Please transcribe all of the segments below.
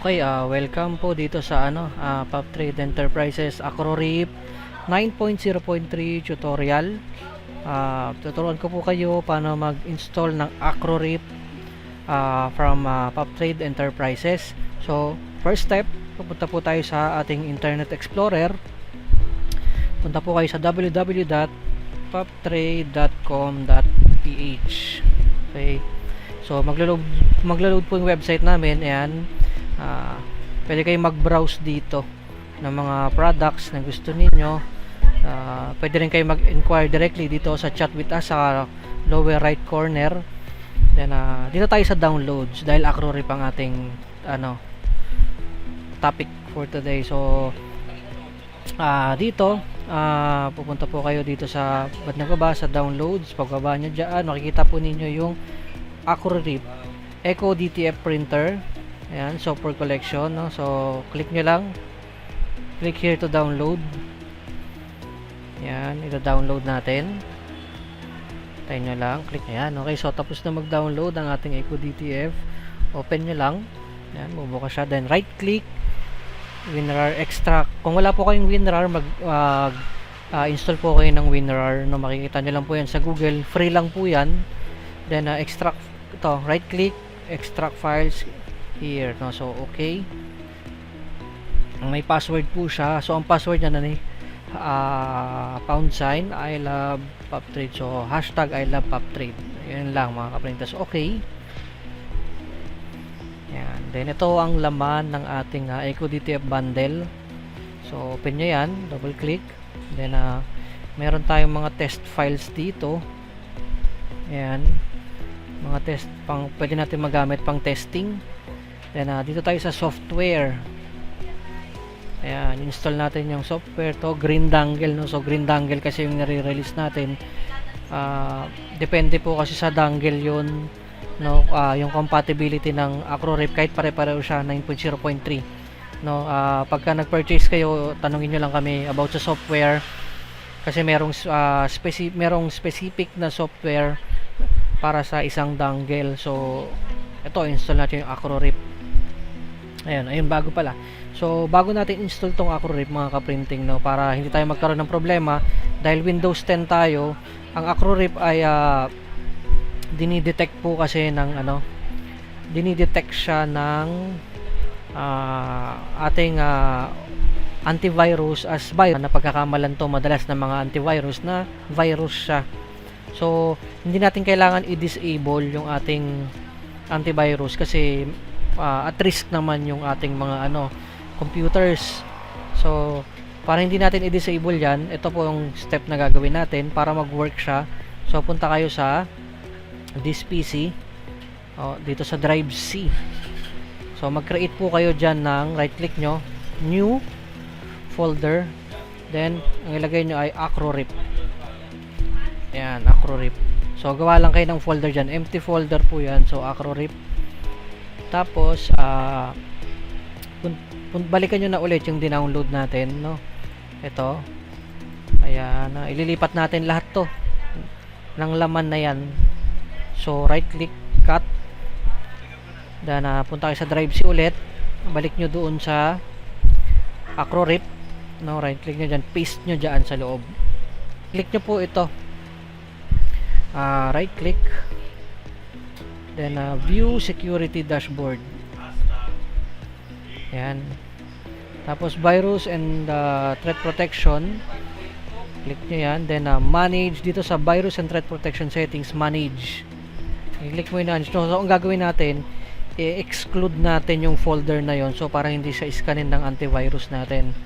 Okay, welcome po dito sa PopTrade Enterprises AcroRip 9.0.3 tutorial. Tuturuan ko po kayo paano mag-install ng AcroRip from PopTrade Enterprises. So, first step, pupunta po tayo sa ating Internet Explorer. Punta po kayo sa www.poptrade.com.ph. Okay. So, maglo-load po yung website namin. Ayan. Pwede kayong mag-browse dito ng mga products na gusto ninyo. Pwede rin kayo mag-inquire directly dito sa chat with us sa lower right corner. Then dito tayo sa downloads dahil AcroRip ang ating topic for today. So dito pupunta po kayo dito sa sa downloads. Pagbaba nyo dyan, makikita po ninyo yung AcroRip Eco DTF printer. Ayan, software collection, no? So, click nyo lang. Click here to download. Ayan, ito-download natin. Tayo nyo lang. Click nyo yan. Okay, so tapos na mag-download ang ating Eco DTF. Open nyo lang. Ayan, bubuka siya. Then, right-click. WinRAR extract. Kung wala po kayong WinRAR, install po kayo ng WinRAR. No? Makikita nyo lang po yan sa Google. Free lang po yan. Then, extract. Ito, right-click. Extract files. Here, no? So, okay. May password po siya. So, ang password niya # I love PopTrade. So, hashtag I love PopTrade. Yun lang mga kaprintas. Okay. Yan. Then, ito ang laman ng ating Eco DTF bundle. So, open nyo yan. Double click. Then, meron tayong mga test files dito. Yan. Mga test, pwede natin magamit pang testing. Then, dito tayo sa software. Ayan, install natin yung software to, Green Dangle, no? So, Green Dangle kasi yung nare-release natin. Depende po kasi sa dangle yun, no? Yung compatibility ng AcroRip, kahit pare-pareho siya, 9.0.3. No? Pagka nag-purchase kayo, tanungin nyo lang kami about sa software. Kasi merong specific na software para sa isang dangle. So, ito, install natin yung AcroRip. Ayun, bago pala. So, bago natin install tong AcroRip mga kaprinting, no, para hindi tayo magkaroon ng problema, dahil Windows 10 tayo, ang AcroRip ay dinidetect po kasi ng dinidetect siya ng ating antivirus as virus. Na pagkakamalan to madalas ng mga antivirus na virus siya. So, hindi natin kailangan i-disable yung ating antivirus kasi at risk naman yung ating mga computers. So, para hindi natin i-disable yan, ito po yung step na gagawin natin para mag-work siya. So, punta kayo sa this PC, dito sa drive C. So, mag-create po kayo dyan ng right-click nyo, new folder, then ang ilagay nyo ay AcroRip. Ayan, AcroRip. So, gawa lang kayo ng folder dyan, empty folder po yan. So, AcroRip. Tapos, balikan nyo na ulit yung dinownload natin, no? Ito. Ayan, ililipat natin lahat to ng laman na yan. So, right click, cut. Then, punta kayo sa drive C ulit. Balik nyo doon sa AcroRip, no? Right click nyo dyan, paste nyo dyan sa loob. Click nyo po ito. Right click. Then, view security dashboard. Ayan. Tapos, virus and threat protection. Click nyo yan. Then, manage. Dito sa virus and threat protection settings, manage. I-click mo yun. So, ang gagawin natin, i-exclude natin yung folder na yon. So, para hindi siya iskanin ng antivirus natin.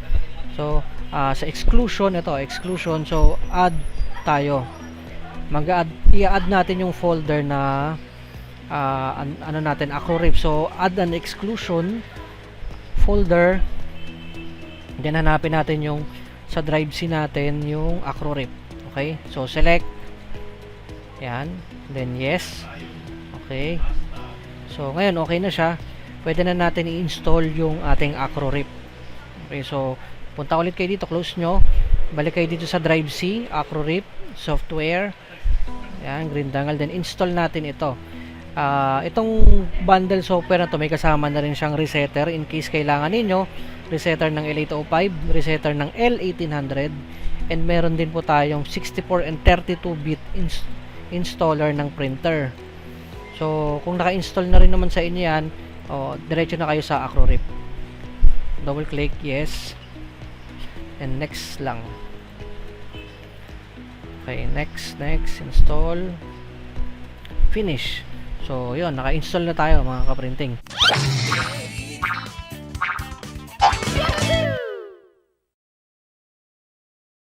So, sa exclusion, ito, exclusion. So, add tayo. I-add natin yung folder na natin, AcroRip. So, add an exclusion folder. Then, hanapin natin yung sa drive C natin, yung AcroRip. Okay? So, select. Yan. Then, yes. Okay. So, ngayon, okay na siya. Pwede na natin i-install yung ating AcroRip. Okay. So, punta ulit kayo dito. Close nyo. Balik kayo dito sa drive C, AcroRip, software. Yan, Green Dangle. Then, install natin ito. Itong bundle software na to, may kasama na rin siyang resetter in case kailangan ninyo. Resetter ng L805, resetter ng L1800, and meron din po tayong 64 and 32-bit installer ng printer. So, kung naka-install na rin naman sa inyo yan, diretso na kayo sa AcroRip. Double click, yes. And next lang. Okay, next, install. Finish. So, yun, naka-install na tayo mga kaprinting.